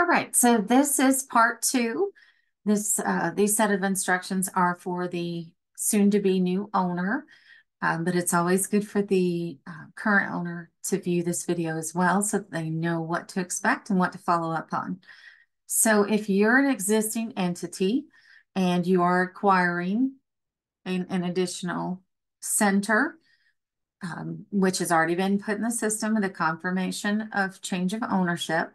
All right, so this is part two. These set of instructions are for the soon-to-be new owner, but it's always good for the current owner to view this video as well so that they know what to expect and what to follow up on. So if you're an existing entity and you are acquiring an additional center, which has already been put in the system with a confirmation of change of ownership,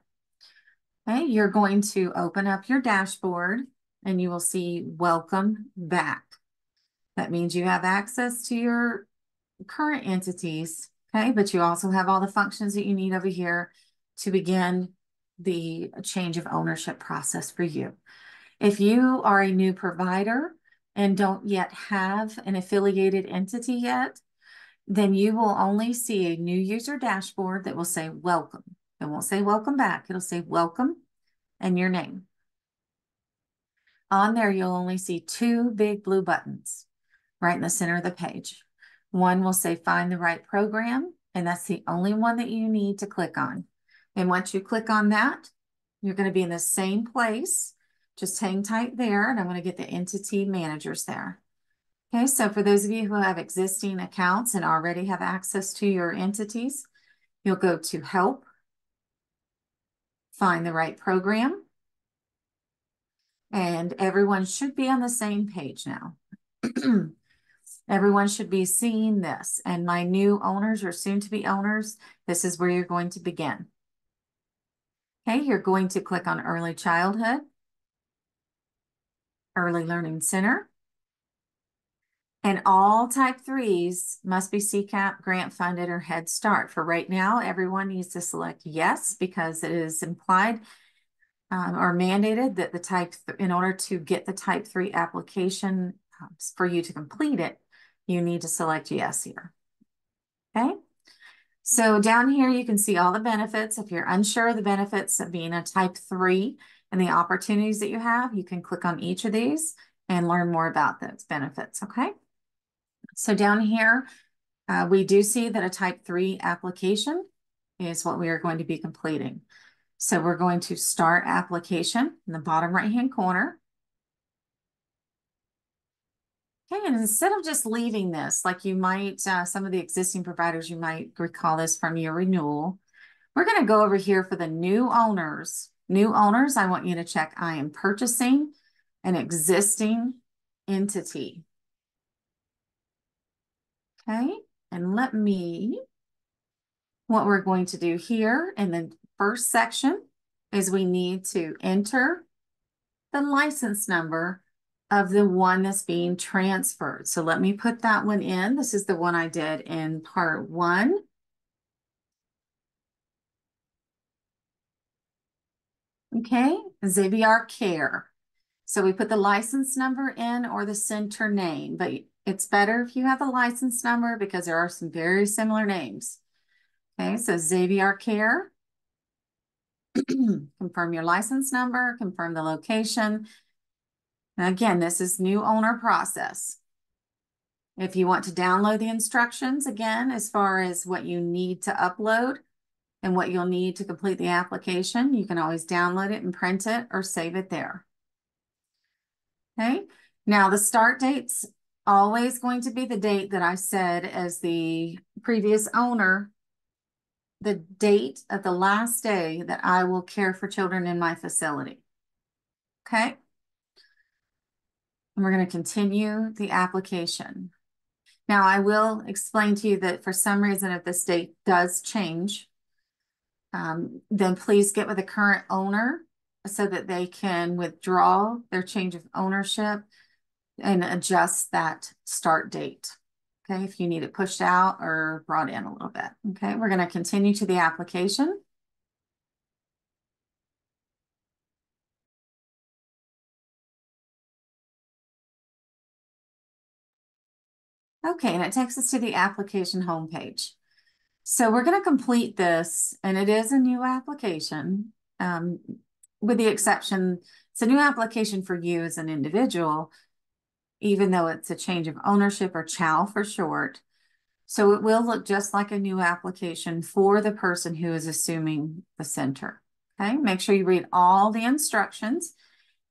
okay, you're going to open up your dashboard and you will see welcome back. That means you have access to your current entities, okay, but you also have all the functions that you need over here to begin the change of ownership process for you. If you are a new provider and don't yet have an affiliated entity yet, then you will only see a new user dashboard that will say welcome. It won't say welcome back. It'll say welcome and your name. On there, you'll only see two big blue buttons right in the center of the page. One will say find the right program, and that's the only one that you need to click on. And once you click on that, you're going to be in the same place. Just hang tight there, and I'm going to get the entity managers there. Okay, so for those of you who have existing accounts and already have access to your entities, you'll go to Help, find the right program, and everyone should be on the same page now. Everyone should be seeing this, and my new owners or soon-to-be owners, this is where you're going to begin. Okay, you're going to click on Early Childhood, Early Learning Center, and all type 3s must be CCAP, grant funded, or Head Start. For right now, everyone needs to select yes because it is implied or mandated that in order to get the type 3 application for you to complete it, you need to select yes here. Okay. So down here, you can see all the benefits. If you're unsure of the benefits of being a type 3 and the opportunities that you have, you can click on each of these and learn more about those benefits. Okay. So down here, we do see that a type 3 application is what we are going to be completing. So we're going to start application in the bottom right-hand corner. Okay, and instead of just leaving this, like you might, some of the existing providers, you might recall this from your renewal, we're going to go over here for the new owners. New owners, I want you to check I am purchasing an existing entity. Okay, and what we're going to do here in the first section is we need to enter the license number of the one that's being transferred. So let me put that one in. This is the one I did in part 1. Okay, Xavier Care. So we put the license number in or the center name, but it's better if you have the license number because there are some very similar names. Okay, so Xavier Care. Confirm your license number, confirm the location. Now again, this is new owner process. If you want to download the instructions, again, as far as what you need to upload and what you'll need to complete the application, you can always download it and print it or save it there. Okay, now the start date's always going to be the date that I said as the previous owner, the date of the last day that I will care for children in my facility. Okay, and we're going to continue the application. Now, I will explain to you that for some reason, if this date does change, then please get with the current owner so that they can withdraw their change of ownership and adjust that start date. Okay, if you need it pushed out or brought in a little bit. Okay, we're going to continue to the application. Okay, and it takes us to the application homepage. So we're going to complete this, and it is a new application, with the exception, it's a new application for you as an individual, even though it's a change of ownership or CHOW for short. So it will look just like a new application for the person who is assuming the center. Okay, make sure you read all the instructions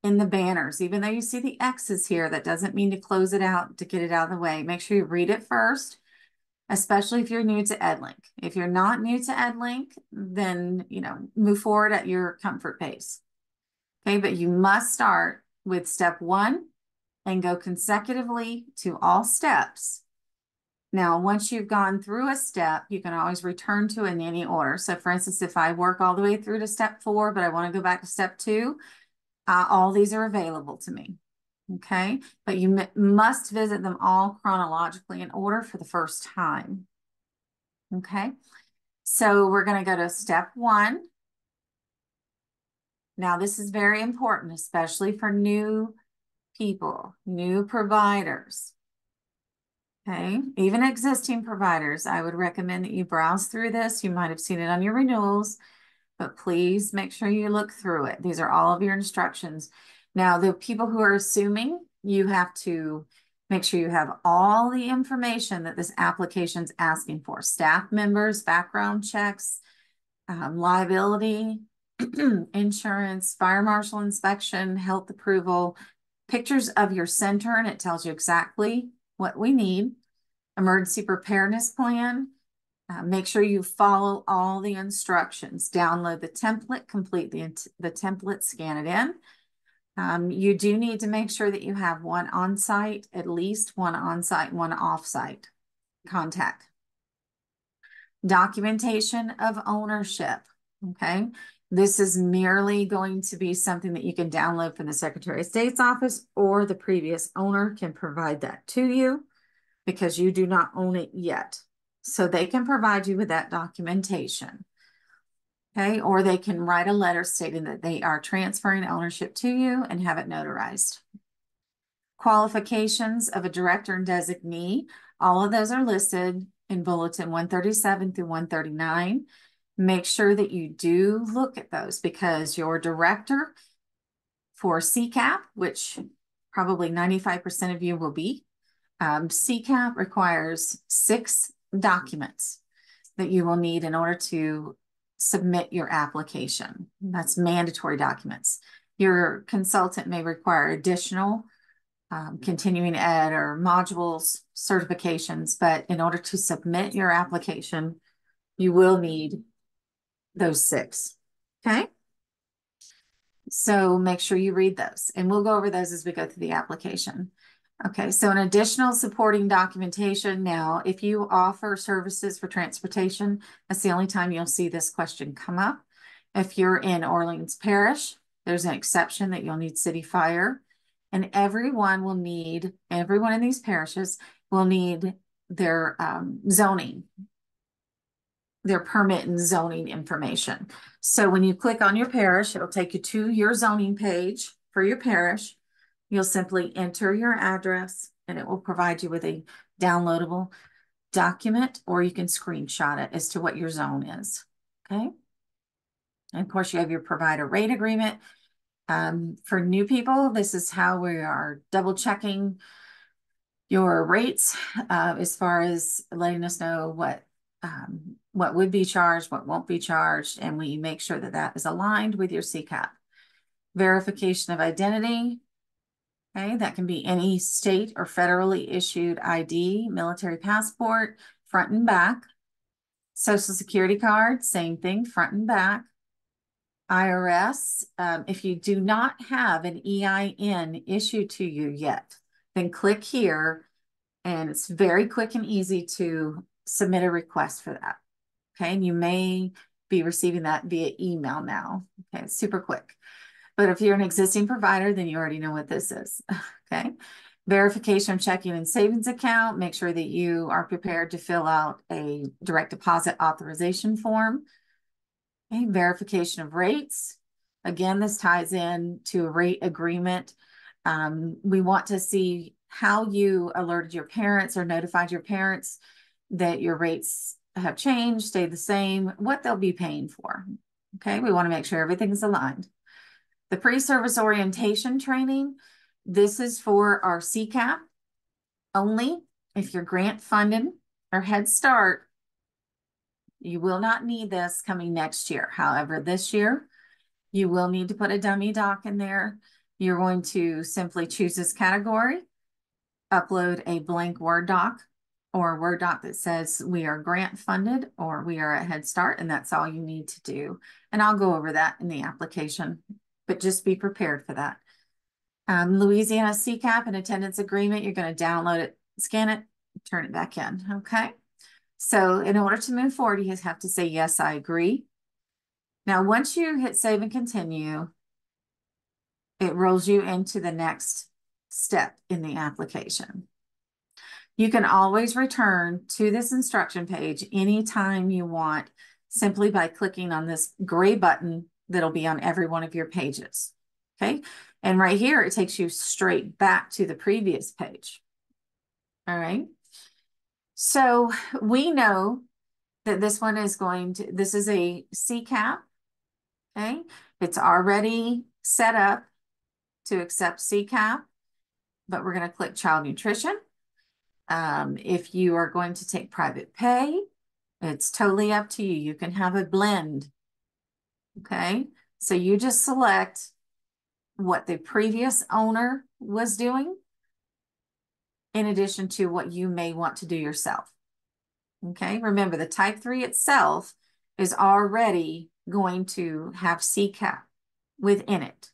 in the banners. Even though you see the X's here, that doesn't mean to close it out to get it out of the way. Make sure you read it first, especially if you're new to EdLink. If you're not new to EdLink, then, move forward at your comfort pace. Okay, but you must start with step 1 and go consecutively to all steps. Now, once you've gone through a step, you can always return to it in any order. So for instance, if I work all the way through to step 4, but I want to go back to step 2, all these are available to me. Okay, but you must visit them all chronologically in order for the first time. Okay, so we're going to go to step 1. Now, this is very important, especially for new people, new providers. Okay, even existing providers, I would recommend that you browse through this. You might have seen it on your renewals, but please make sure you look through it. These are all of your instructions. Now, the people who are assuming, you have to make sure you have all the information that this application is asking for. Staff members, background checks, liability, insurance, fire marshal inspection, health approval, pictures of your center, and it tells you exactly what we need. Emergency preparedness plan. Make sure you follow all the instructions. Download the template, complete the template, scan it in. You do need to make sure that you have one on-site, at least one on-site, one off-site contact. Documentation of ownership, okay? This is merely going to be something that you can download from the Secretary of State's office, or the previous owner can provide that to you because you do not own it yet. So they can provide you with that documentation, okay? Or they can write a letter stating that they are transferring ownership to you and have it notarized. Qualifications of a director and designee, all of those are listed in Bulletin 137 through 139. Make sure that you do look at those, because your director for CCAP, which probably 95% of you will be, CCAP requires 6 documents that you will need in order to submit your application. That's mandatory documents. Your consultant may require additional continuing ed or modules certifications, but in order to submit your application, you will need those 6. Okay. So make sure you read those, and we'll go over those as we go through the application. Okay, so an additional supporting documentation. Now, if you offer services for transportation, that's the only time you'll see this question come up. If you're in Orleans Parish, there's an exception that you'll need city fire, and everyone in these parishes will need their zoning, their permit and zoning information. So when you click on your parish, it'll take you to your zoning page for your parish. You'll simply enter your address, and it will provide you with a downloadable document, or you can screenshot it as to what your zone is. Okay. And of course, you have your provider rate agreement. For new people, this is how we are double checking your rates as far as letting us know what would be charged, what won't be charged, and we make sure that that is aligned with your CCAP. Verification of identity. Okay, that can be any state or federally issued ID, military passport, front and back. Social Security card, same thing, front and back. IRS, if you do not have an EIN issued to you yet, then click here, and it's very quick and easy to submit a request for that. Okay, and you may be receiving that via email now. Okay, it's super quick. But if you're an existing provider, then you already know what this is. Okay, verification of checking and savings account. Make sure that you are prepared to fill out a direct deposit authorization form. Okay, verification of rates. Again, this ties in to a rate agreement. We want to see how you alerted your parents or notified your parents that your rates have changed, stayed the same, what they'll be paying for. Okay, we want to make sure everything's aligned. The pre-service orientation training, this is for our CCAP only. If you're grant funded or Head Start, you will not need this coming next year. However, this year, You will need to put a dummy doc in there. You're going to simply choose this category, upload a blank Word doc or a Word doc that says we are grant funded or we are at Head Start, and that's all you need to do. And I'll go over that in the application, but just be prepared for that. Louisiana CCAP and attendance agreement, you're going to download it, scan it, turn it back in, okay? So in order to move forward, you have to say, yes, I agree. Now, once you hit save and continue, it rolls you into the next step in the application. You can always return to this instruction page anytime you want, simply by clicking on this gray button that'll be on every one of your pages, okay? And right here, it takes you straight back to the previous page, all right? So we know that this one is this is a CCAP, okay? It's already set up to accept CCAP, but we're going to click child nutrition. If you are going to take private pay, it's totally up to you. You can have a blend, okay? So you just select what the previous owner was doing in addition to what you may want to do yourself, okay? Remember, the type 3 itself is already going to have CCAP within it,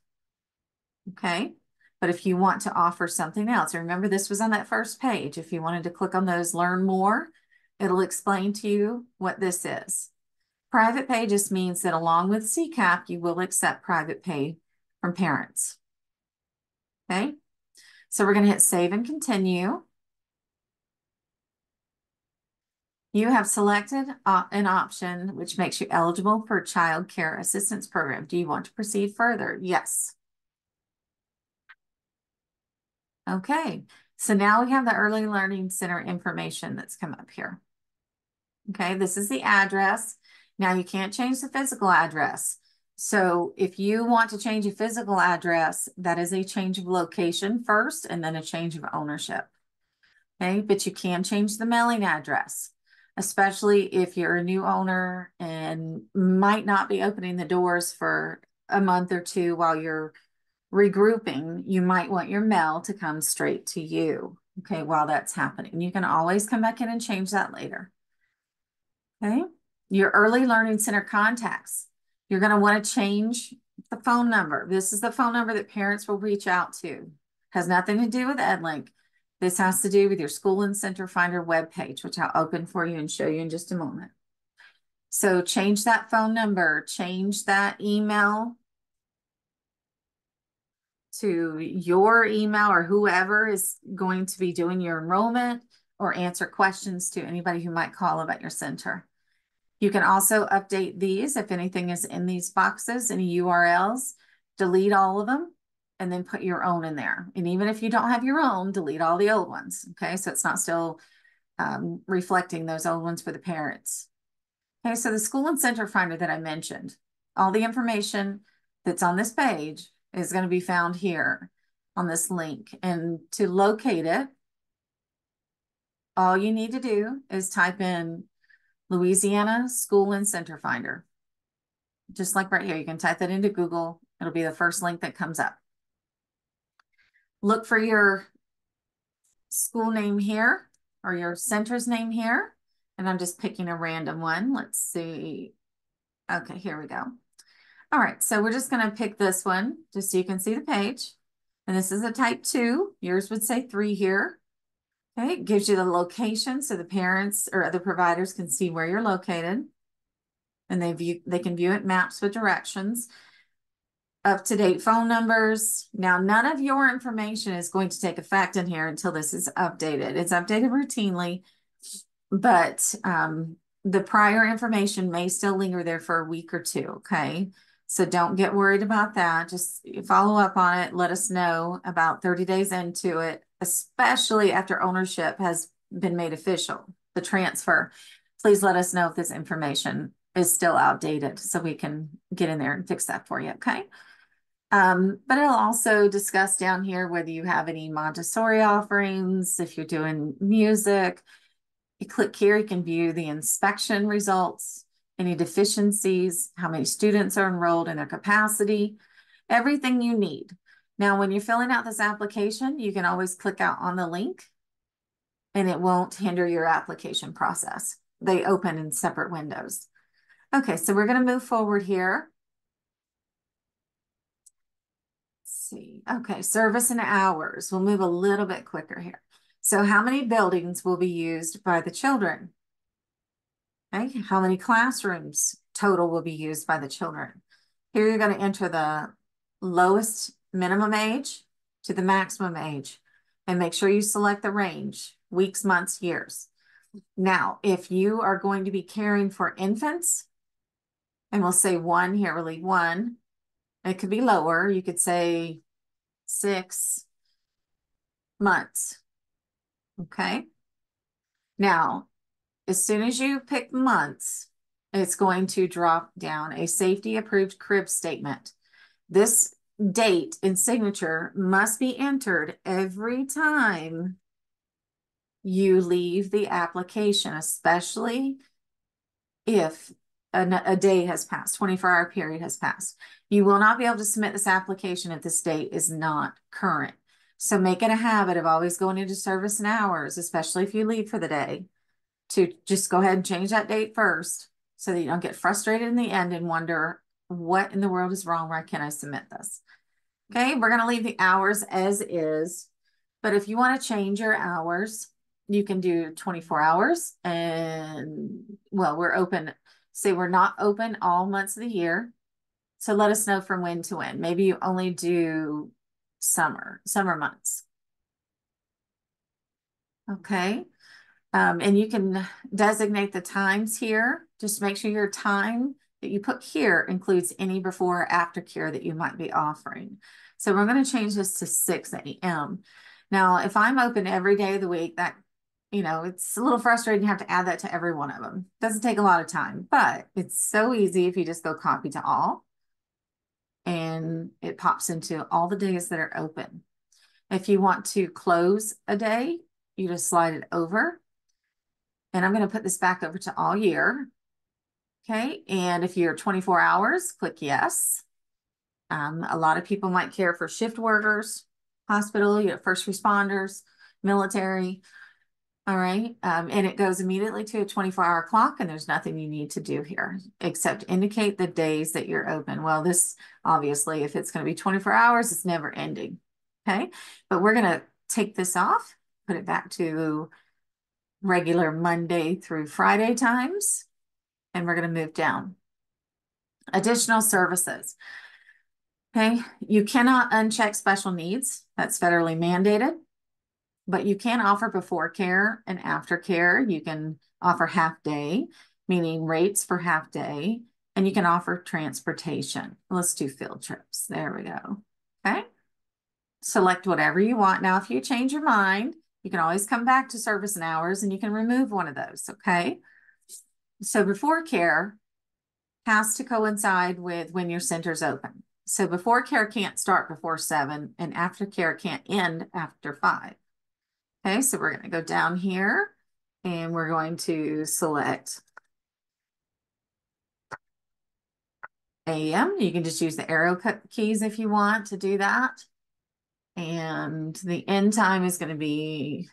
okay? But if you want to offer something else, remember this was on that first page. If you wanted to click on those, learn more, it'll explain to you what this is. Private pay just means that along with CCAP, you will accept private pay from parents. Okay, so we're going to hit save and continue. You have selected an option which makes you eligible for Child Care Assistance Program. Do you want to proceed further? Yes. Okay, so now we have the Early Learning Center information that's come up here. Okay, this is the address. Now you can't change the physical address. So if you want to change a physical address, that is a change of location first and then a change of ownership. Okay, but you can change the mailing address, especially if you're a new owner and might not be opening the doors for a month or two while you're regrouping. You might want your mail to come straight to you, okay, while that's happening. You can always come back in and change that later. Okay, your Early Learning Center contacts. You're going to want to change the phone number. This is the phone number that parents will reach out to. Has nothing to do with EdLink. This has to do with your School and Center Finder webpage, which I'll open for you and show you in just a moment. So change that phone number, change that email to your email or whoever is going to be doing your enrollment, or answer questions to anybody who might call about your center. You can also update these if anything is in these boxes, any URLs, delete all of them and then put your own in there. And even if you don't have your own, delete all the old ones. Okay, so it's not still reflecting those old ones for the parents. Okay, so the School and Center Finder that I mentioned, all the information that's on this page is going to be found here on this link. And to locate it, all you need to do is type in Louisiana School and Center Finder. Just like right here, you can type that into Google. It'll be the first link that comes up. Look for your school name here or your center's name here. And I'm just picking a random one. Let's see. Okay, here we go. All right, so we're just going to pick this one just so you can see the page. And this is a type 2. Yours would say 3 here. Okay, it gives you the location so the parents or other providers can see where you're located. And they can view it maps with directions. Up-to-date phone numbers. Now, none of your information is going to take effect in here until this is updated. It's updated routinely, but the prior information may still linger there for a week or two, okay? So don't get worried about that. Just follow up on it. Let us know about 30 days into it, especially after ownership has been made official, the transfer. Please let us know if this information is still outdated so we can get in there and fix that for you, okay? But it'll also discuss down here whether you have any Montessori offerings, if you're doing music. You click here, you can view the inspection results. any deficiencies, how many students are enrolled in their capacity, everything you need. Now, when you're filling out this application, you can always click out on the link and it won't hinder your application process. They open in separate windows. Okay, so we're going to move forward here. Let's see. Okay, service and hours. We'll move a little bit quicker here. So how many buildings will be used by the children? Okay, how many classrooms total will be used by the children? Here you're going to enter the lowest minimum age to the maximum age and make sure you select the range, weeks, months, years. Now, if you are going to be caring for infants, and we'll say one here, we'll leave one. It could be lower. You could say 6 months. Okay. Now, as soon as you pick months, it's going to drop down a safety approved crib statement. This date and signature must be entered every time you leave the application, especially if a day has passed, 24-hour period has passed. You will not be able to submit this application if this date is not current. So make it a habit of always going into service and hours, especially if you leave for the day, to just go ahead and change that date first so that you don't get frustrated in the end and wonder what in the world is wrong. Why can't I submit this? Okay, we're going to leave the hours as is, but if you want to change your hours, you can do 24 hours and, well, we're open. Say we're not open all months of the year. So let us know from when to when. Maybe you only do summer months. Okay. And you can designate the times here. Just make sure your time that you put here includes any before or after care that you might be offering. So we're going to change this to 6 a.m. Now, if I'm open every day of the week, that, it's a little frustrating to have to add that to every one of them. Doesn't take a lot of time, but it's so easy if you just go copy to all and it pops into all the days that are open. If you want to close a day, you just slide it over. And I'm going to put this back over to all year. Okay. And if you're 24 hours, click yes. A lot of people might care for shift workers, hospital, first responders, military. All right. And it goes immediately to a 24-hour clock, and there's nothing you need to do here except indicate the days that you're open. Well, this obviously, if it's going to be 24 hours, it's never ending. Okay. But we're going to take this off, put it back to regular Monday through Friday times, and we're going to move down. Additional services. Okay, you cannot uncheck special needs. That's federally mandated, but you can offer before care and after care. You can offer half day, meaning rates for half day, and you can offer transportation. Let's do field trips. There we go. Okay, select whatever you want. Now, if you change your mind, you can always come back to service and hours and you can remove one of those, okay? So before care has to coincide with when your center's open. So before care can't start before 7 and after care can't end after 5. Okay, so we're going to go down here and we're going to select AM. You can just use the arrow keys if you want to do that. And the end time is going to be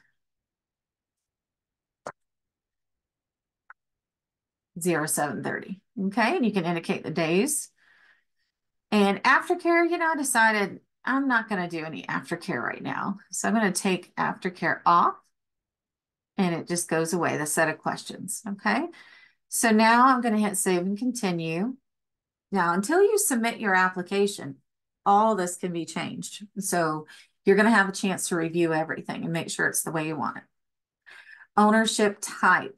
0730. Okay, and you can indicate the days. And aftercare, I decided I'm not going to do any aftercare right now. So I'm going to take aftercare off and it just goes away, the set of questions. Okay, so now I'm going to hit save and continue. Now, until you submit your application, all this can be changed. So you're going to have a chance to review everything and make sure it's the way you want it. Ownership type.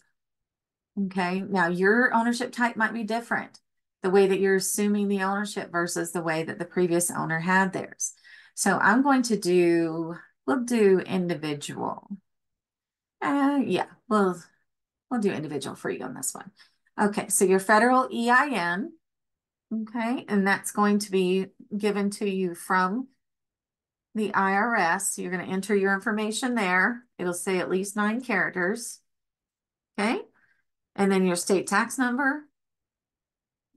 Okay, now your ownership type might be different. The way that you're assuming the ownership versus the way that the previous owner had theirs. So I'm going to we'll do individual. Yeah, we'll do individual for you on this one. Okay, so your federal EIN, okay, and that's going to be given to you from the IRS. You're going to enter your information there. It'll say at least 9 characters, okay? And then your state tax number,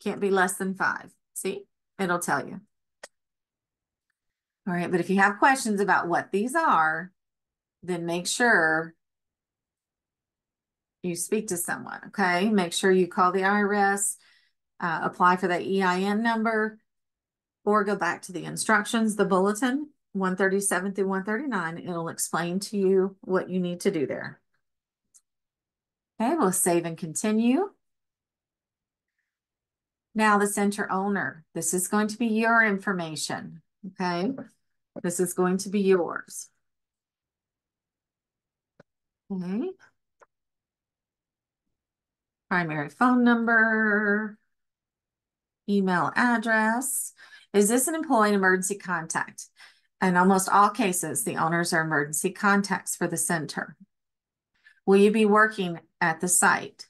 Can't be less than 5. See, it'll tell you. All right, but if you have questions about what these are, then make sure you speak to someone, okay? Make sure you call the IRS, apply for that EIN number, or go back to the instructions, the bulletin, 137 through 139. It'll explain to you what you need to do there. Okay, we'll save and continue. Now the center owner. This is going to be your information, okay? This is going to be yours. Okay. Primary phone number, email address. Is this an employee emergency contact? In almost all cases, the owners are emergency contacts for the center. Will you be working at the site?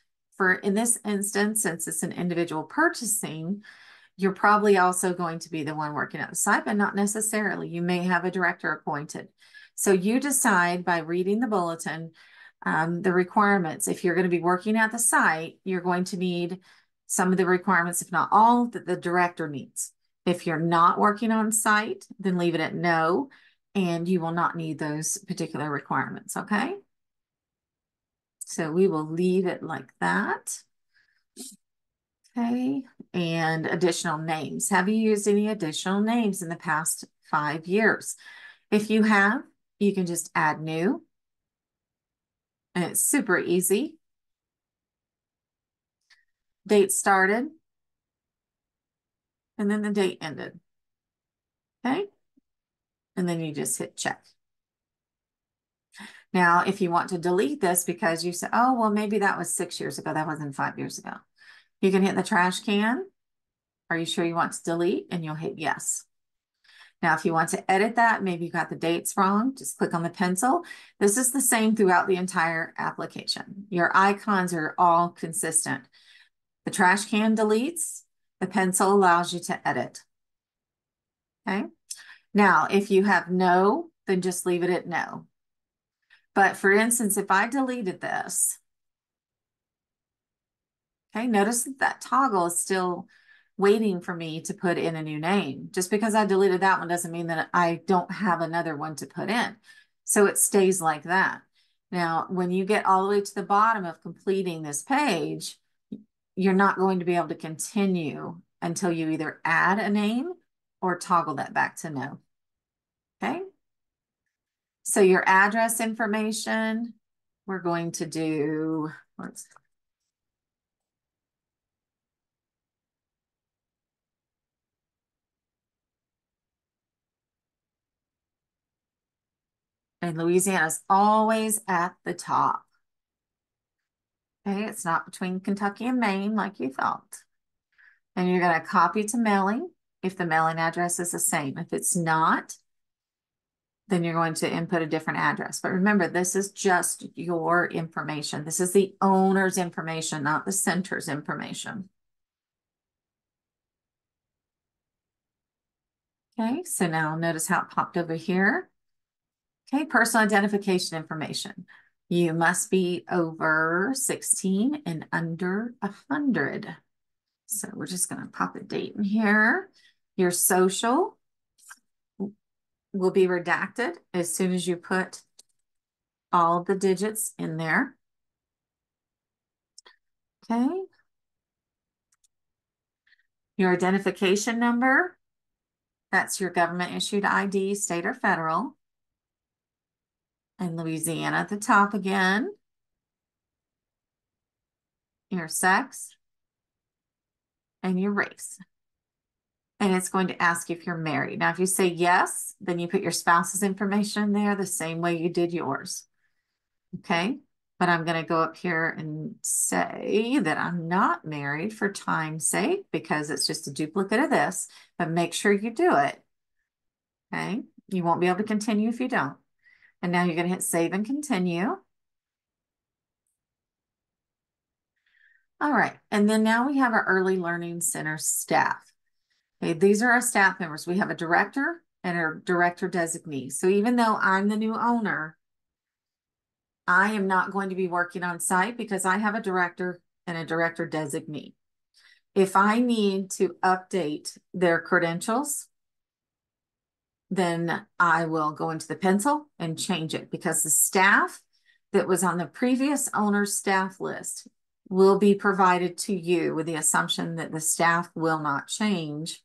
In this instance, since it's an individual purchasing, you're probably also going to be the one working at the site, but not necessarily. You may have a director appointed. So you decide by reading the bulletin, the requirements. If you're going to be working at the site, you're going to need some of the requirements, if not all, that the director needs. If you're not working on site, then leave it at no, and you will not need those particular requirements, okay? So we will leave it like that. Okay, and additional names. Have you used any additional names in the past 5 years? If you have, you can just add new. And it's super easy. Date started. And then the date ended. Okay. And then you just hit check. Now, if you want to delete this because you said, oh, well, maybe that was 6 years ago. That wasn't 5 years ago. You can hit the trash can. Are you sure you want to delete? And you'll hit yes. Now, if you want to edit that, maybe you got the dates wrong, just click on the pencil. This is the same throughout the entire application. Your icons are all consistent. The trash can deletes, the pencil allows you to edit. Okay. Now, if you have no, then just leave it at no. But for instance, if I deleted this, okay, notice that that toggle is still waiting for me to put in a new name. Just because I deleted that one doesn't mean that I don't have another one to put in. So it stays like that. Now, when you get all the way to the bottom of completing this page, you're not going to be able to continue until you either add a name or toggle that back to no. Okay. So your address information, we're going to do, and Louisiana is always at the top. Okay, it's not between Kentucky and Maine like you thought. And you're going to copy to mailing if the mailing address is the same. If it's not, then you're going to input a different address. But remember, this is just your information. This is the owner's information, not the center's information. Okay, so now notice how it popped over here. Okay, personal identification information. You must be over 16 and under 100. So we're just going to pop a date in here. Your social will be redacted as soon as you put all the digits in there. Okay. Your identification number, that's your government issued ID, state or federal. And Louisiana at the top again. Your sex and your race. And it's going to ask if you're married. Now, if you say yes, then you put your spouse's information in there the same way you did yours. Okay. But I'm going to go up here and say that I'm not married for time's sake because it's just a duplicate of this, but make sure you do it. Okay. You won't be able to continue if you don't. And now you're going to hit save and continue. All right. And then now we have our Early Learning Center staff. Okay. These are our staff members. We have a director and a director designee. So even though I'm the new owner, I am not going to be working on site because I have a director and a director designee. If I need to update their credentials, then I will go into the pencil and change it because the staff that was on the previous owner's staff list will be provided to you with the assumption that the staff will not change,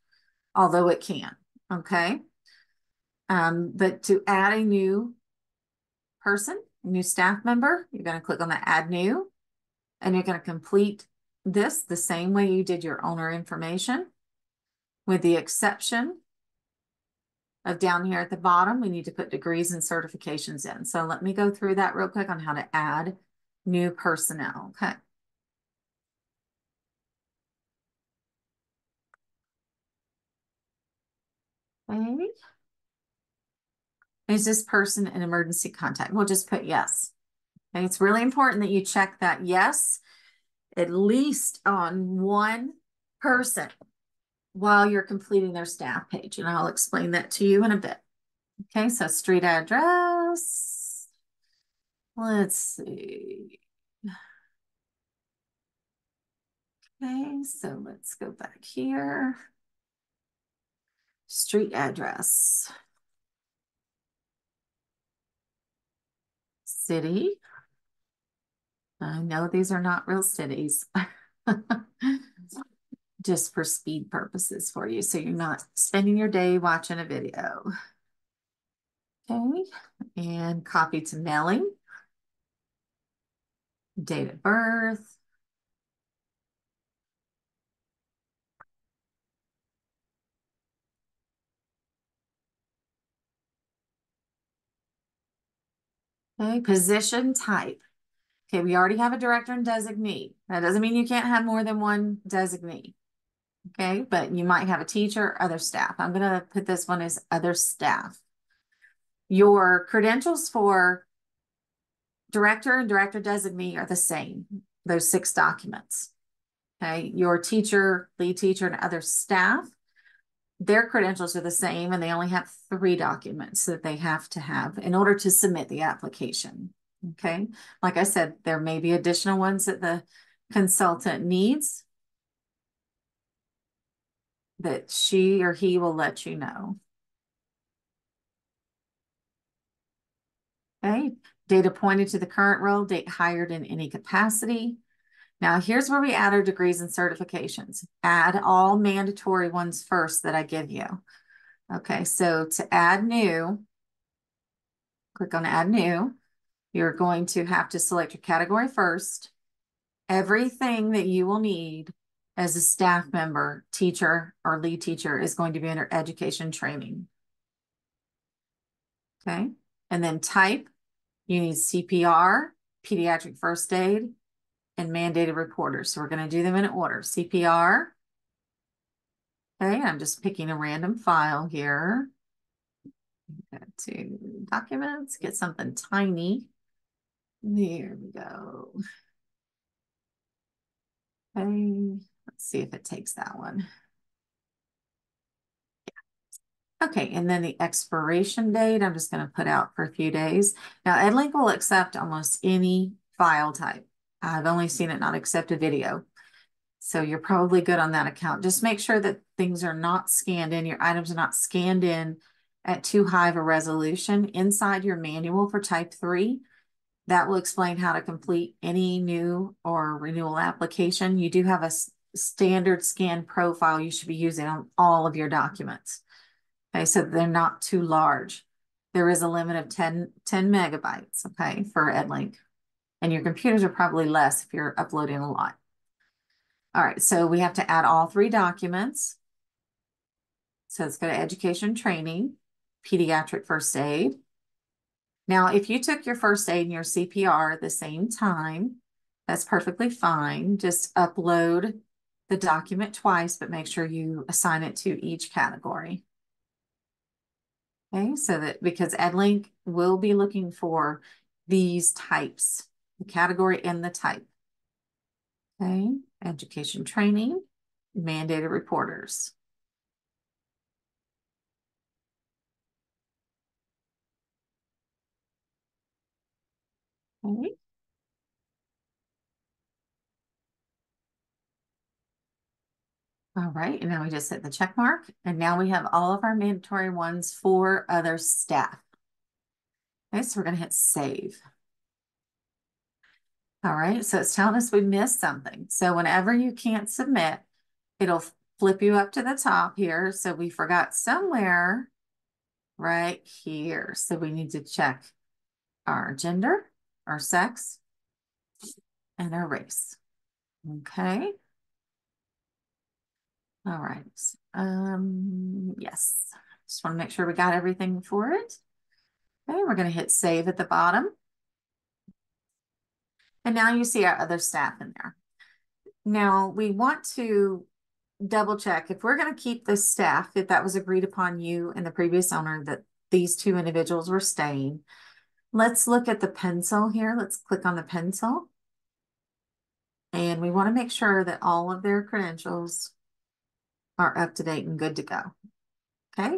although it can, okay? But to add a new person, a new staff member, you're going to click on the Add New, and you're going to complete this the same way you did your owner information, with the exception of down here at the bottom, we need to put degrees and certifications in. So let me go through that real quick on how to add new personnel, okay? Okay. Is this person an emergency contact? We'll just put yes. Okay, it's really important that you check that yes, at least on one person while you're completing their staff page. And I'll explain that to you in a bit. Okay, so street address. Let's see. Okay, so let's go back here. Street address. City. I know these are not real cities. Just for speed purposes for you, so you're not spending your day watching a video. Okay, and copy to mailing. Date of birth. Okay, position type. Okay, we already have a director and designee. That doesn't mean you can't have more than one designee. Okay, but you might have a teacher, other staff. I'm going to put this one as other staff. Your credentials for director and director designee are the same, those 6 documents. Okay, your teacher, lead teacher, and other staff, their credentials are the same, and they only have 3 documents that they have to have in order to submit the application. Okay, like I said, there may be additional ones that the consultant needs that she or he will let you know. Okay, date appointed to the current role, date hired in any capacity. Now, here's where we add our degrees and certifications. Add all mandatory ones first that I give you. Okay, so to add new, click on Add New. You're going to have to select your category first. Everything that you will need as a staff member, teacher, or lead teacher is going to be under education training. Okay, and then type, you need CPR, pediatric first aid, and mandated reporters. So we're going to do them in order. CPR. Okay, I'm just picking a random file here. Go to documents, get something tiny. There we go. Okay, let's see if it takes that one. Yeah. Okay, and then the expiration date, I'm just going to put out for a few days. Now, EdLink will accept almost any file type. I've only seen it not accept a video. So you're probably good on that account. Just make sure that things are not scanned in, your items are not scanned in at too high of a resolution. Inside your manual for type 3, that will explain how to complete any new or renewal application. You do have a standard scan profile you should be using on all of your documents. Okay, so they're not too large. There is a limit of 10 megabytes, okay, for EdLink. And your computers are probably less if you're uploading a lot. All right, so we have to add all 3 documents. So let's go to education training, pediatric first aid. Now, if you took your first aid and your CPR at the same time, that's perfectly fine. Just upload the document twice, but make sure you assign it to each category. Okay, so that because EdLink will be looking for these types, the category and the type. Okay, education training, mandated reporters. Okay. All right, and now we just hit the check mark, and now we have all of our mandatory ones for other staff. Okay, so we're gonna hit save. All right, so it's telling us we missed something. So whenever you can't submit, it'll flip you up to the top here. So we forgot somewhere right here. So we need to check our gender, our sex, and our race. Okay. All right. Yes. Just want to make sure we got everything for it. Okay, we're going to hit save at the bottom. And now you see our other staff in there. Now we want to double check if we're going to keep this staff, if that was agreed upon you and the previous owner that these two individuals were staying. Let's look at the pencil here. Let's click on the pencil. And we want to make sure that all of their credentials are up to date and good to go. Okay.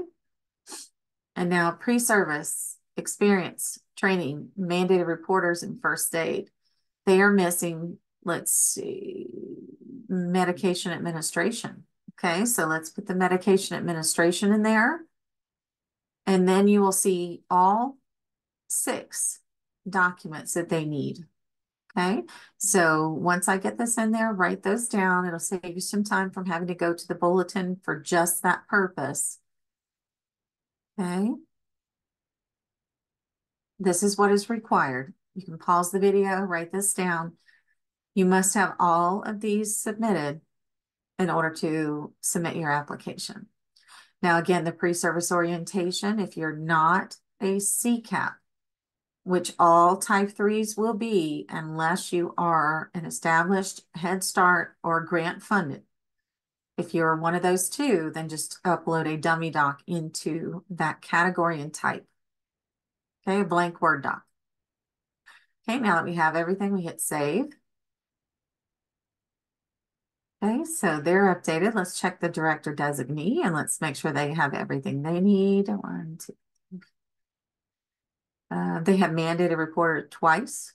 And now pre-service, experience, training, mandated reporters, and first aid. They are missing, let's see, medication administration. Okay, so let's put the medication administration in there. And then you will see all 6 documents that they need. Okay, so once I get this in there, write those down. It'll save you some time from having to go to the bulletin for just that purpose. Okay, this is what is required. You can pause the video, write this down. You must have all of these submitted in order to submit your application. Now, again, the pre-service orientation, if you're not a CCAP, which all type 3s will be unless you are an established Head Start or grant funded. If you're one of those two, then just upload a dummy doc into that category and type. Okay, a blank Word doc. Okay, now that we have everything, we hit save. Okay, so they're updated. Let's check the director designee and let's make sure they have everything they need. 1, 2. They have mandated reporter twice.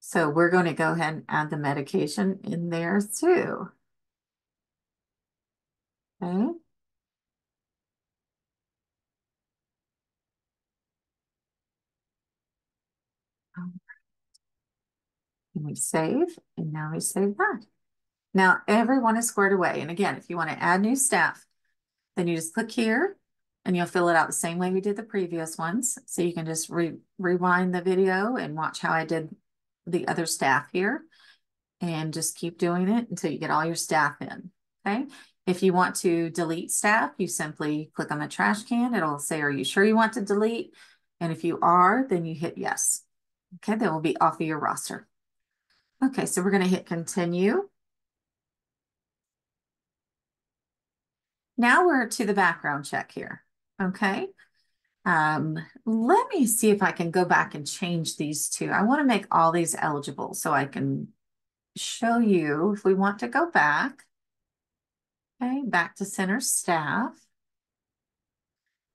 So we're going to go ahead and add the medication in there too. Okay. And we save, and now we save that. Now everyone is squared away. And again, if you want to add new staff, then you just click here and you'll fill it out the same way we did the previous ones. So you can just rewind the video and watch how I did the other staff here and just keep doing it until you get all your staff in. Okay. If you want to delete staff, you simply click on the trash can. It'll say, are you sure you want to delete? And if you are, then you hit yes. Okay, they will be off of your roster. Okay, so we're going to hit continue. Now we're to the background check here. Okay. Let me see if I can go back and change these two. I want to make all these eligible so I can show you if we want to go back. Okay, back to center staff.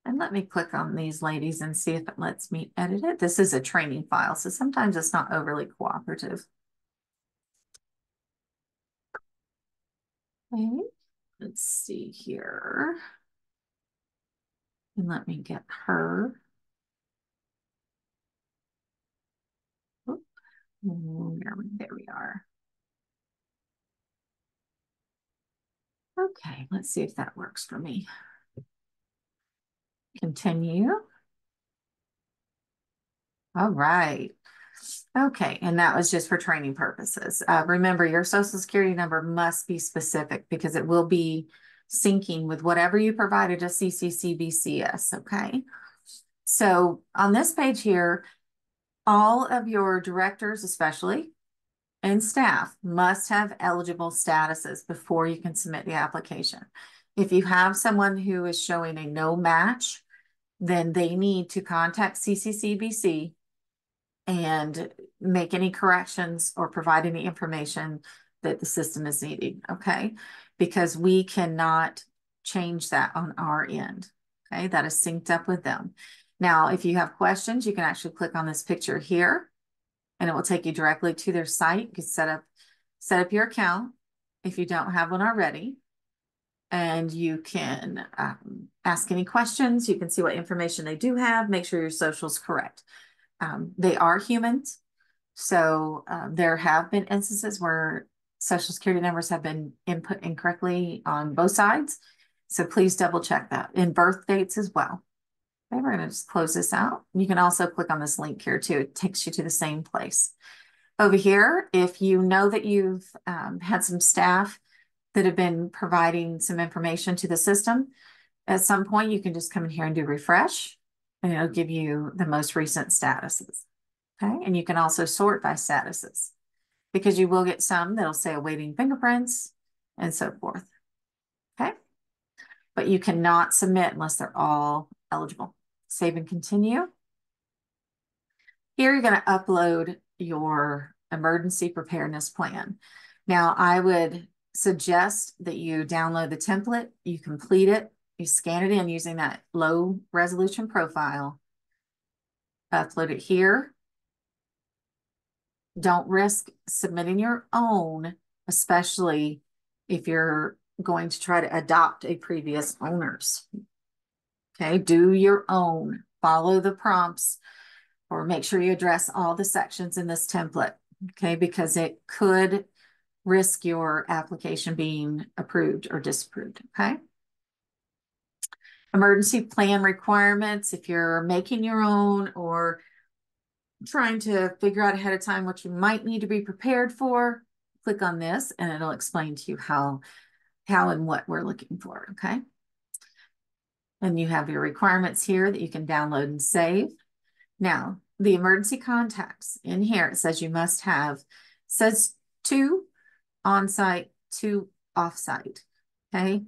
And let me click on these ladies and see if it lets me edit it. This is a training file, so sometimes it's not overly cooperative. Okay, let's see here. And let me get her. Oop, there we are. Okay, let's see if that works for me. Continue. All right. Okay, and that was just for training purposes. Remember, your social security number must be specific because it will be syncing with whatever you provided to CCCBCS, okay? So on this page here, all of your directors especially and staff must have eligible statuses before you can submit the application. If you have someone who is showing a no match, then they need to contact CCCBC and make any corrections or provide any information that the system is needing, okay? Because we cannot change that on our end, okay? That is synced up with them. Now, if you have questions, you can actually click on this picture here and it will take you directly to their site. You can set up your account if you don't have one already. and you can ask any questions. You can see what information they do have, make sure your social is correct. They are humans. So there have been instances where social security numbers have been input incorrectly on both sides. So please double check that, in birth dates as well. Okay, we're going to just close this out. You can also click on this link here too. It takes you to the same place. Over here, if you know that you've had some staff that have been providing some information to the system, at some point you can just come in here and do refresh, and it'll give you the most recent statuses. Okay, and you can also sort by statuses, because you will get some that'll say awaiting fingerprints and so forth. Okay, but you cannot submit unless they're all eligible. Save and continue. Here you're going to upload your emergency preparedness plan. Now, I would suggest that you download the template, you complete it, you scan it in using that low resolution profile, upload it here. Don't risk submitting your own, especially if you're going to try to adopt a previous owner's. Okay, do your own, follow the prompts, or make sure you address all the sections in this template, okay, because it could risk your application being approved or disapproved, okay? Emergency plan requirements, if you're making your own or trying to figure out ahead of time what you might need to be prepared for, click on this and it'll explain to you how and what we're looking for, okay? And you have your requirements here that you can download and save. Now, the emergency contacts in here, it says you must have, says 2 on-site, 2 off-site, okay?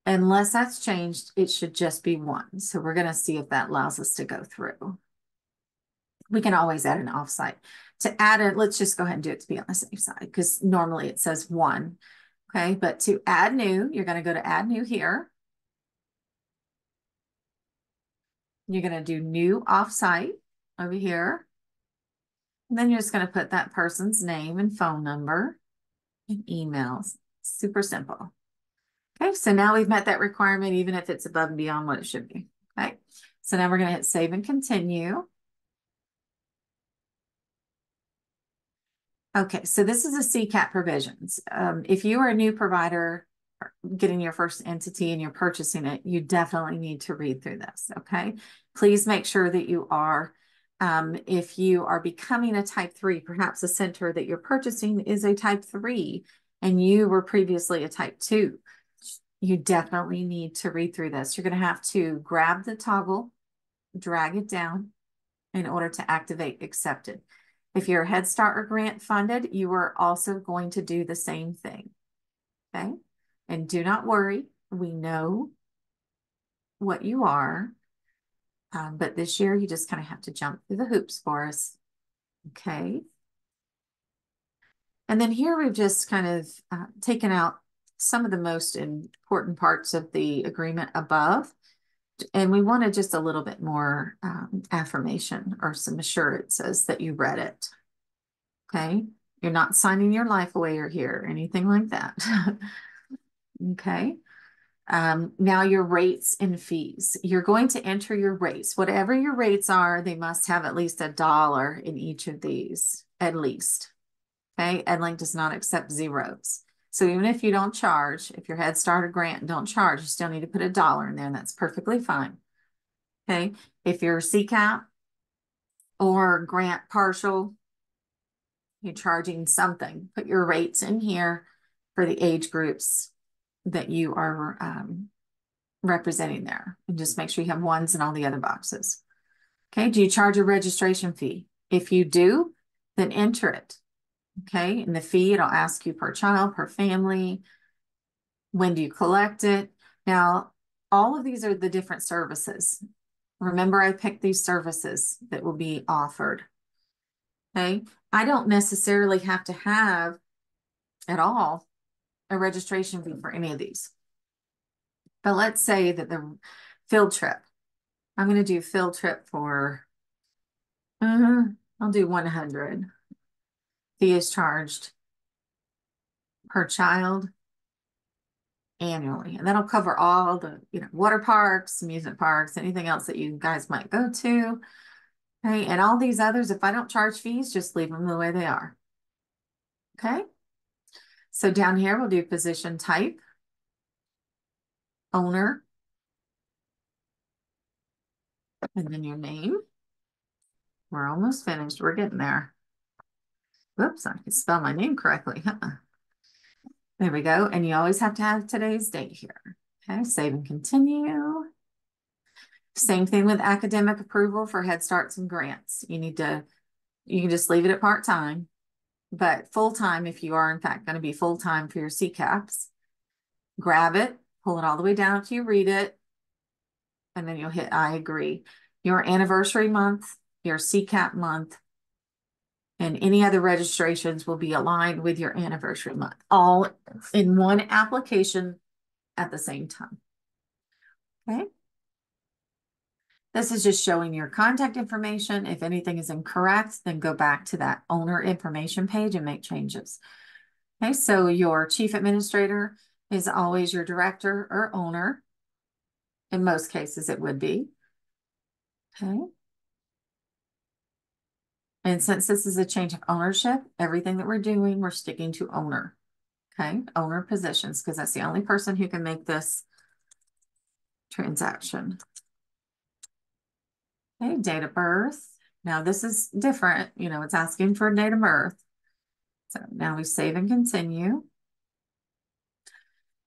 Unless that's changed, it should just be 1. So we're going to see if that allows us to go through. We can always add an off-site. To add it, let's just go ahead and do it to be on the safe side, because normally it says 1, okay? But to add new, you're going to go to add new here. You're going to do new off-site over here. And then you're just going to put that person's name and phone number and emails. Super simple. Okay, so now we've met that requirement, even if it's above and beyond what it should be. Okay, so now we're going to hit save and continue. Okay, so this is a CCAP provisions. If you are a new provider getting your first entity and you're purchasing it, you definitely need to read through this, okay? Please make sure that you are. If you are becoming a type 3, perhaps a center that you're purchasing is a type 3 and you were previously a type 2, you definitely need to read through this. You're going to have to grab the toggle, drag it down in order to activate accepted. If you're Head Start or grant funded, you are also going to do the same thing, okay? And do not worry, we know what you are, but this year you just kind of have to jump through the hoops for us, okay? And then here we've just kind of taken out some of the most important parts of the agreement above, and we wanted just a little bit more affirmation or some assurances that you read it, okay? You're not signing your life away or here, or anything like that. Okay. Now your rates and fees. You're going to enter your rates. Whatever your rates are, they must have at least $1 in each of these, at least. Okay. EdLink does not accept zeros. So even if you don't charge, if your Head Start or grant don't charge, you still need to put $1 in there, and that's perfectly fine. Okay. If you're CCAP or grant partial, you're charging something, put your rates in here for the age groups that you are representing there, and just make sure you have ones in all the other boxes. Okay, do you charge a registration fee? If you do, then enter it. Okay, and the fee, it'll ask you per child, per family. When do you collect it? Now, all of these are the different services. Remember, I picked these services that will be offered. Okay, I don't necessarily have to have at all a registration fee for any of these. But let's say that the field trip, I'm going to do field trip for, I'll do 100. Fee is charged per child. annually. And that'll cover all the, water parks, amusement parks, anything else that you guys might go to. Okay, and all these others, if I don't charge fees, just leave them the way they are. Okay, so down here we'll do position type, owner, and then your name. We're almost finished. We're getting there. Whoops, I can spell my name correctly. There we go. And you always have to have today's date here. Okay, save and continue. Same thing with academic approval for Head Starts and grants. You can just leave it at part-time, but full-time if you are in fact going to be full-time for your CCAPs. Grab it, pull it all the way down till you read it, and then you'll hit I agree. Your anniversary month, your CCAP month, and any other registrations will be aligned with your anniversary month, all in one application at the same time. Okay. This is just showing your contact information. If anything is incorrect, then go back to that owner information page and make changes. Okay, so your chief administrator is always your director or owner. In most cases, it would be. Okay. And since this is a change of ownership, everything that we're doing, we're sticking to owner. Okay, owner positions, because that's the only person who can make this transaction. Okay, date of birth. Now this is different. It's asking for a date of birth. So now we save and continue.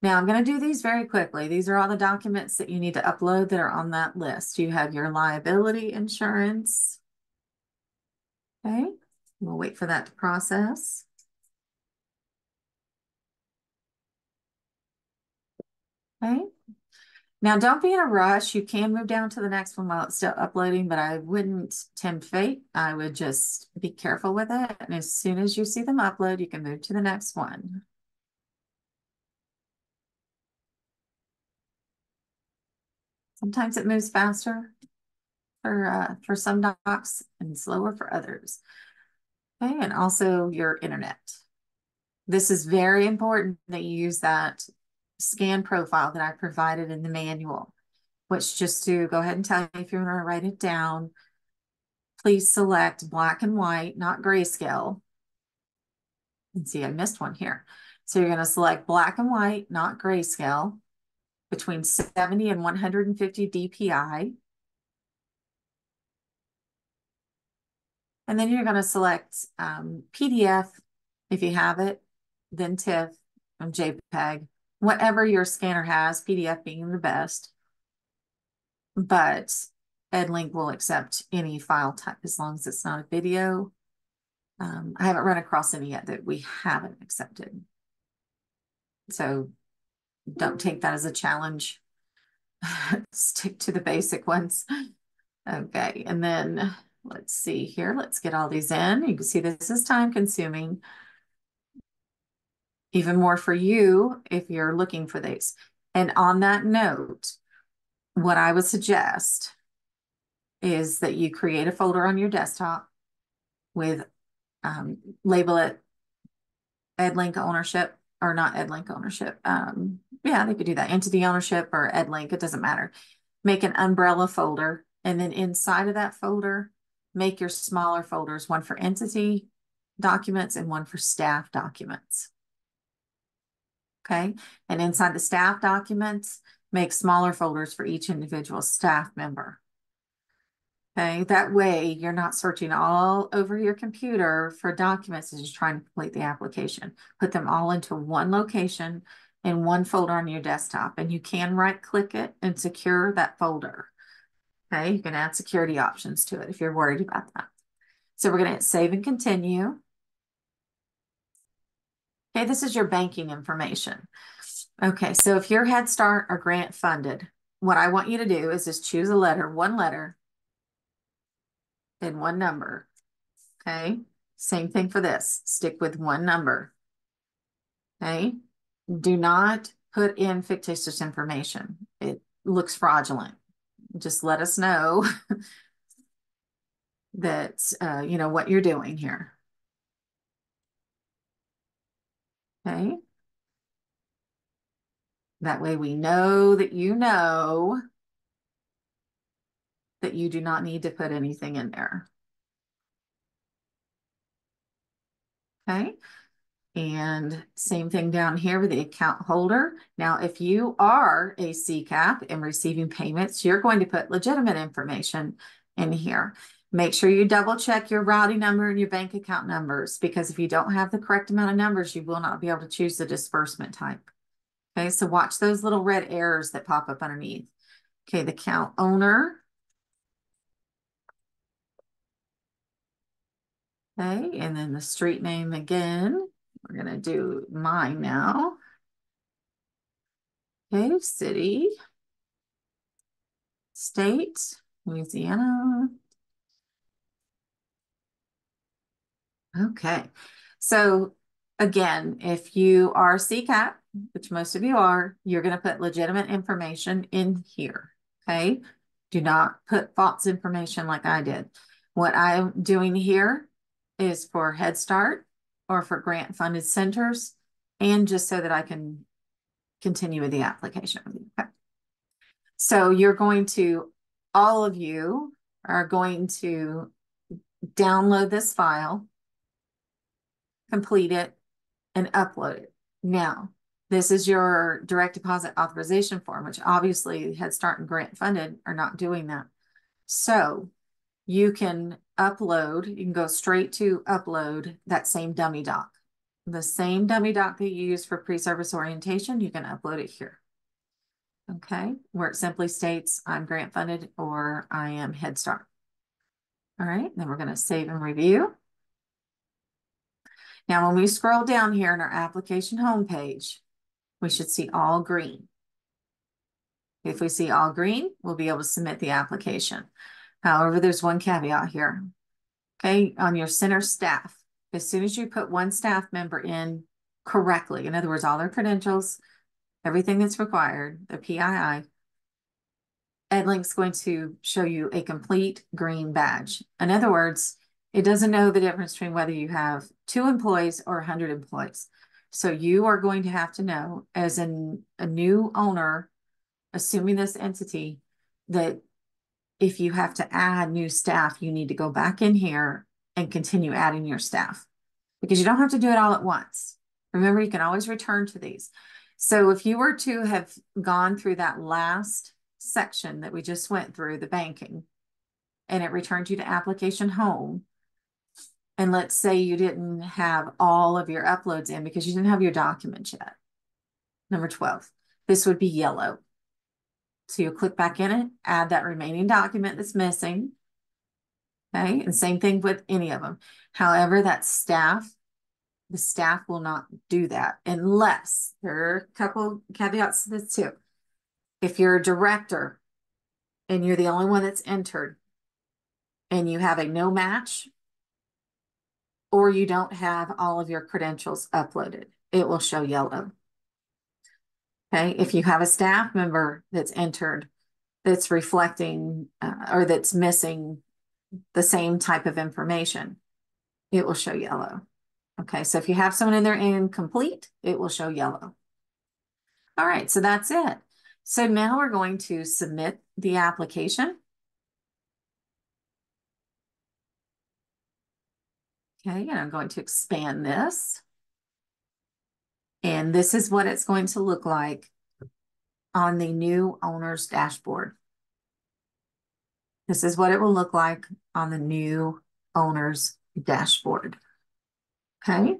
Now I'm going to do these very quickly. These are all the documents that you need to upload that are on that list. You have your liability insurance. Okay, we'll wait for that to process. Okay. Now, don't be in a rush. You can move down to the next one while it's still uploading, but I wouldn't tempt fate. I would just be careful with it. And as soon as you see them upload, you can move to the next one. Sometimes it moves faster for some docs and slower for others. Okay, and also your internet. This is very important that you use that scan profile that I provided in the manual, which just to go ahead and tell you if you want to write it down, please select black and white, not grayscale. And see, I missed one here. So you're going to select black and white, not grayscale, between 70 and 150 DPI. And then you're going to select PDF if you have it, then TIFF and JPEG, whatever your scanner has, PDF being the best. But EdLink will accept any file type as long as it's not a video. I haven't run across any yet that we haven't accepted. So don't take that as a challenge. Stick to the basic ones. Okay, and then let's see here. Let's get all these in. You can see this is time consuming. Even more for you if you're looking for these. And on that note, what I would suggest is that you create a folder on your desktop with label it EdLink ownership or not EdLink ownership. Yeah, they could do that. Entity ownership or EdLink, it doesn't matter. Make an umbrella folder, and then inside of that folder, make your smaller folders, one for entity documents and one for staff documents. Okay, and inside the staff documents, make smaller folders for each individual staff member. Okay, that way you're not searching all over your computer for documents as you're trying to complete the application. Put them all into one location in one folder on your desktop, and you can right click it and secure that folder. Okay, you can add security options to it if you're worried about that. So we're going to hit save and continue. Okay, this is your banking information. Okay, so if you're Head Start or grant funded, what I want you to do is just choose a letter, one letter, and one number. Okay, same thing for this. Stick with one number. Okay, do not put in fictitious information. It looks fraudulent. Just let us know that you know what you're doing here. Okay. That way we know that you do not need to put anything in there. Okay. And same thing down here with the account holder. Now, if you are a CCAP and receiving payments, you're going to put legitimate information in here. Make sure you double check your routing number and your bank account numbers, because if you don't have the correct amount of numbers, you will not be able to choose the disbursement type. Okay, so watch those little red errors that pop up underneath. Okay, the account owner. Okay, and then the street name again. We're going to do mine now. Okay, city, state, Louisiana. Okay, so again, if you are CCAP, which most of you are, you're going to put legitimate information in here. Okay, do not put false information like I did. What I'm doing here is for Head Start or for grant funded centers, and just so that I can continue with the application. Okay. So you're going to, all of you are going to download this file, complete it, and upload it. Now, this is your direct deposit authorization form, which obviously Head Start and grant funded are not doing that. So you can upload, you can go straight to upload that same dummy doc. The same dummy doc that you use for pre-service orientation, you can upload it here. Okay, where it simply states I'm grant funded or I am Head Start. All right, then we're going to save and review. Now, when we scroll down here in our application homepage, we should see all green. If we see all green, we'll be able to submit the application. However, there's one caveat here. Okay, on your center staff, as soon as you put one staff member in correctly, in other words, all their credentials, everything that's required, the PII, EdLink's going to show you a complete green badge. In other words, it doesn't know the difference between whether you have 2 employees or 100 employees. So you are going to have to know, as a new owner, assuming this entity, that if you have to add new staff, you need to go back in here and continue adding your staff, because you don't have to do it all at once. Remember, you can always return to these. So if you were to have gone through that last section that we just went through, the banking, and it returned you to application home, and let's say you didn't have all of your uploads in because you didn't have your documents yet, number 12, this would be yellow. So you'll click back in it, add that remaining document that's missing. Okay, and same thing with any of them. However, that staff, the staff will not do that unless, there are a couple caveats to this too. If you're a director and you're the only one that's entered and you have a no match, or you don't have all of your credentials uploaded, it will show yellow. Okay, if you have a staff member that's entered that's reflecting or that's missing the same type of information, it will show yellow. Okay, so if you have someone in there incomplete, it will show yellow. All right, so that's it. So now we're going to submit the application. Okay, and I'm going to expand this. And this is what it's going to look like on the new owner's dashboard. This is what it will look like on the new owner's dashboard. Okay.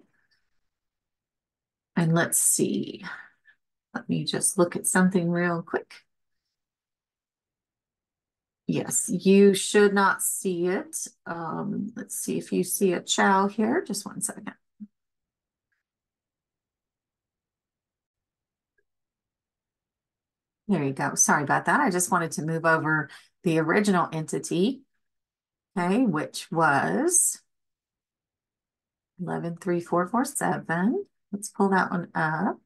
And let's see. Let me just look at something real quick. Yes, you should not see it. Let's see if you see a chow here. Just one second. There you go. Sorry about that. I just wanted to move over the original entity, okay, which was 113447. Let's pull that one up.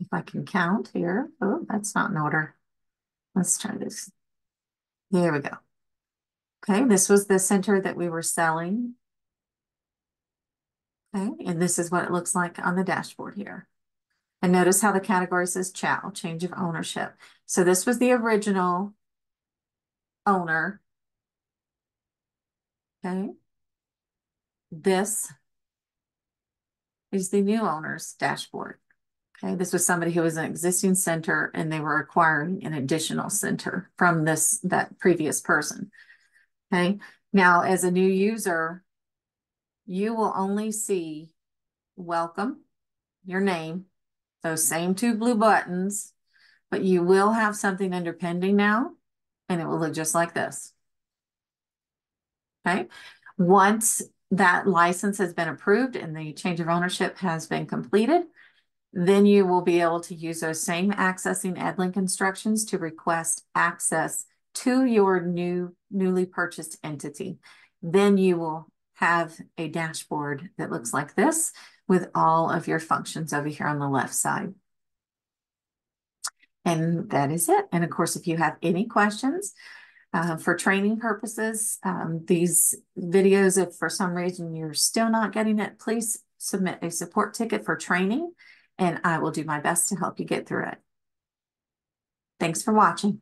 If I can count here. Oh, that's not in order. Let's try this. There we go. Okay, this was the center that we were selling. Okay, and this is what it looks like on the dashboard here. And notice how the category says Chow, change of ownership. So this was the original owner. Okay. This is the new owner's dashboard. Okay. This was somebody who was an existing center and they were acquiring an additional center from that previous person. Okay. Now, as a new user, you will only see welcome, your name, those same two blue buttons, but you will have something under pending now, and it will look just like this. Okay. Once that license has been approved and the change of ownership has been completed, then you will be able to use those same accessing ad link instructions to request access to your newly purchased entity. Then you will have a dashboard that looks like this with all of your functions over here on the left side. And that is it. And of course, if you have any questions, for training purposes, these videos, if for some reason you're still not getting it, please submit a support ticket for training, and I will do my best to help you get through it. Thanks for watching.